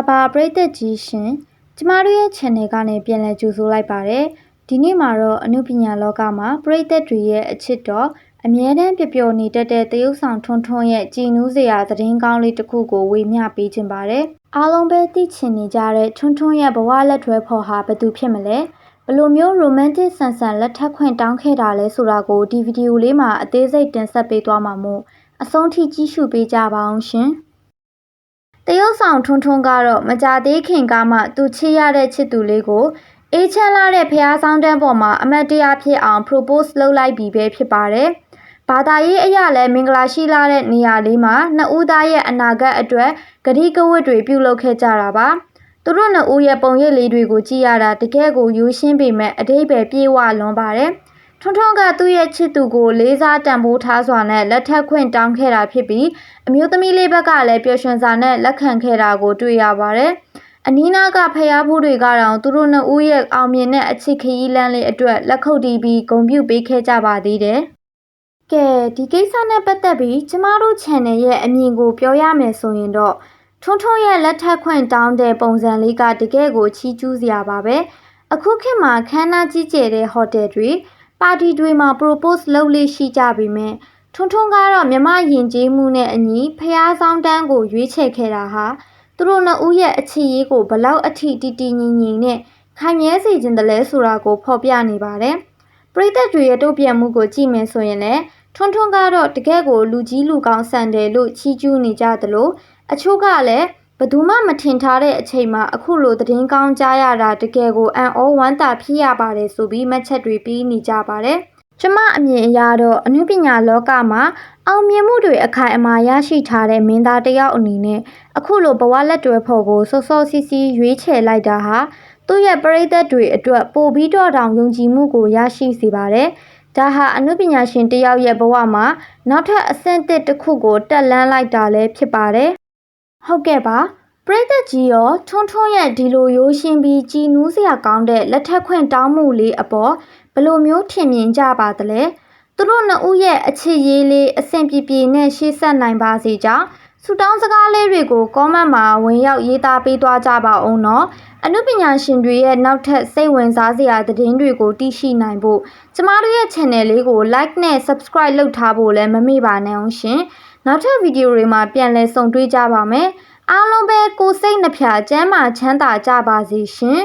လာပါပရိသတ်ကြီးရှင်ကျမတို့ရဲ့ channel ကနေပြန်လည်ကြိုဆိုလိုက်ပါတယ်ဒီနေ့မှာတော့အနုပညာလောကမှာပရိသတ်တွေရဲ့အချစ်တော်အမြဲတမ်းပျော်ပျော်နေတတ်တဲ့သရုပ်ဆောင်ထွန်းထွန်းရဲ့ကြည်နူးစရာသတင်းကောင်းလေးတစ်ခုကိုဝေမျှပေးခြင်းပါတယ်အားလုံးပဲသိချင်နေကြတဲ့ထွန်းထွန်းရဲ့ဘဝလက်တွဲဖော်ဟာဘယ်သူဖြစ်မလဲဘယ်လိုမျိုး romantic ဆန်ဆန်လက်ထပ်ခွင့်တောင်းခဲ့တာလဲဆိုတာကိုဒီဗီဒီယိုလေးမှာအသေးစိတ်တင်ဆက်ပေးသွားမှာမို့အဆုံးထိကြည့်ရှုပေးကြပါအောင်ရှင်တရုတ်ဆောင်ထွန်းထွန်းကတော့မကြသေးခင်ကမှသူချစ်ရတဲ့ချစ်သူလေးကိုအေးချမ်းလာတဲ့ဖျားဆောင်တန်းပေါ်မှာအမတ်တရားဖြစ်အောင် propose လုပ်လိုက်ပြီးပဲဖြစ်ပါတယ်။ဘာသာရေးအရာလည်းမင်္ဂလာရှိလာတဲ့နေရာလေးမှာနှစ်ဦးသားရဲ့အနာဂတ်အတွက်ဂတိကဝတ်တွေပြုလုပ်ခဲ့ကြတာပါ။သူတို့နှစ်ဦးရဲ့ပုံရိပ်လေးတွေကိုကြည့်ရတာတကယ်ကိုရိုးရှင်းပေမဲ့အတိတ်ပဲပြေဝလွန်ပါတယ်။ထွန်းထွန်းကသူ့ရဲ့ချစ်သူကိုလေးစားတန်ဖိုးထားစွာနဲ့လက်ထပ်ခွင့်တောင်းခဲ့တာဖြစ်ပြီးအမျိုးသမီးလေးဘက်ကလည်းပျော်ရွှင်စွာနဲ့လက်ခံခဲ့တာကိုတွေ့ရပါတယ်။အနီးနားကဖျားဖူးတွေကတော့သူတို့နှစ်ဦးရဲ့အောင်မြင်တဲ့အချစ်ခရီးလမ်းလေးအတွက်လက်ခုပ်တီးပြီးဂုဏ်ပြုပေးခဲ့ကြပါသေးတယ်။ကဲဒီကိစ္စနဲ့ပတ်သက်ပြီးကျမတို့ channel ရဲ့အမြင်ကိုပြောရမယ်ဆိုရင်တော့ထွန်းထွန်းရဲ့လက်ထပ်ခွင့်တောင်းတဲ့ပုံစံလေးကတကယ်ကိုချီးကျူးစရာပါပဲ။အခုခေတ်မှာခမ်းနားကြီးကျယ်တဲ့ဟိုတယ်တွေပါတီတွေမှာ propose လုပ်လေးရှိကြပြီမဲ့ထွန်းထွန်းကတော့မြမယဉ်ကျေးမှုနဲ့အညီဖျားဆောင်တန်းကိုရွေးချယ်ခဲ့တာဟာသူတို့နှစ်ဦးရဲ့အခြေရေးကိုဘလောက်အထိတည်တည်ငြိမ်ငြိမ်နဲ့ခိုင်မြဲစေခြင်းတလဲဆိုတာကိုဖော်ပြနေပါတယ်။ပရိသတ်တွေရဲ့တုံ့ပြန်မှုကိုကြည့်မယ်ဆိုရင်လည်းထွန်းထွန်းကတော့တကယ်ကိုလူကြီးလူကောင်းဆန်တယ်လို့ချီးကျူးနေကြသလိုအချို့ကလည်းဘယ်သူမှမထင်ထားတဲ့အချိန်မှာအခုလိုသတင်းကောင်းကြားရတာတကယ်ကိုအံ့ဩဝမ်းသာဖြစ်ရပါတယ်ဆိုပြီးမှတ်ချက်တွေပေးနေကြပါတယ်။ကျမအမြင်အရတော့အနုပညာလောကမှာအောင်မြင်မှုတွေအခိုင်အမာရရှိထားတဲ့မင်းသားတစ်ယောက်အနေနဲ့အခုလိုဘဝလက်တွဲဖော်ကိုစောစောစီးစီးရွေးချယ်လိုက်တာဟာသူ့ရဲ့ပရိသတ်တွေအတွက်ပိုပြီးတော့တောင်ယုံကြည်မှုကိုရရှိစေပါတယ်။ဒါဟာအနုပညာရှင်တစ်ယောက်ရဲ့ဘဝမှာနောက်ထပ်အဆင့်တစ်ခုကိုတက်လှမ်းလိုက်တာလည်းဖြစ်ပါတယ်။ဟုတ်ကဲ့ပါပရိသတ်ကြီးရောထွန်းထွန်းရဲ့ဒီလိုရိုးရှင်းပြီးကြည်နူးစရာကောင်းတဲ့လက်ထပ်ခွင့်တောင်းမှုလေးအပေါ်ဘယ်လိုမျိုးထင်မြင်ကြပါသလဲသူတို့နှစ်ဦးရဲ့အချစ်ရေးလေးအဆင်ပြေပြေနဲ့ရှေ့ဆက်နိုင်ပါစေကြောင်းဆူတောင်းစကားလေးတွေကို comment မှာဝင်ရောက်ရေးသားပေးသွားကြပါဦးနော်အနုပညာရှင်တွေရဲ့နောက်ထပ်စိတ်ဝင်စားစရာသတင်းတွေကိုသိရှိနိုင်ဖို့ကျမတို့ရဲ့ channel လေးကို like နဲ့ subscribe လုပ်ထားဖို့လည်းမမေ့ပါနဲ့အောင်ရှင်နောက်ထပ်ဗီဒီယိုတွေမှာပြန်လည်ဆုံတွေ့ကြပါမယ်အားလုံးပဲကိုယ်စိတ်နှဖျားကျန်းမာချမ်းသာကြပါစေရှင်